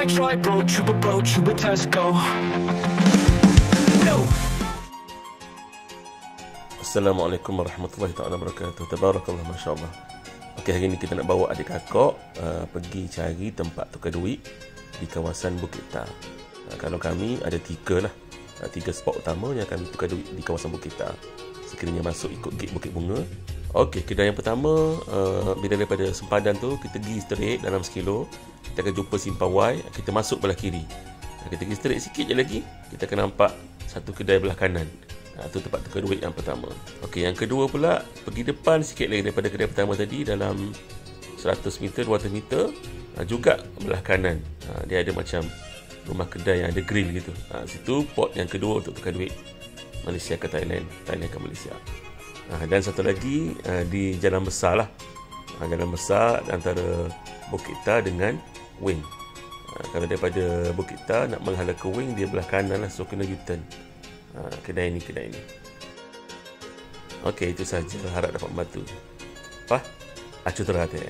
try, bro, chupa test, go. No. Assalamualaikum warahmatullahi taala wabarakatuh. Tabarakallah, masya-Allah. Okey, hari ni kita nak bawa adik kakak pergi cari tempat tukar duit di kawasan Bukit Tar. Kalau kami ada 3 lah. 3 spot utama yang kami tukar duit di kawasan Bukit Tar. Sekiranya masuk ikut gate Bukit Bunga. Okey, kedai yang pertama, bila daripada sempadan tu kita pergi straight dalam 1 kilo, kita akan jumpa simpang Y, kita masuk belah kiri. Kita pergi straight sikit je lagi, kita akan nampak satu kedai belah kanan. Itu tempat tukar duit yang pertama. Okey, yang kedua pula, pergi depan sikit lagi daripada kedai pertama tadi, dalam 100 meter, 200 meter, juga belah kanan. Dia ada macam rumah kedai yang ada grill gitu. Situ port yang kedua untuk tukar duit Malaysia ke Thailand, Thailand ke Malaysia. Dan satu lagi di jalan besar lah. Jalan besar antara Bukit Tar dengan Wing. Kalau daripada Bukit Tar nak menghala ke Wing, dia belah kanan lah, so kena U-turn. Kedai ni. Okey, itu saja. Harap dapat membantu. Acu terhati.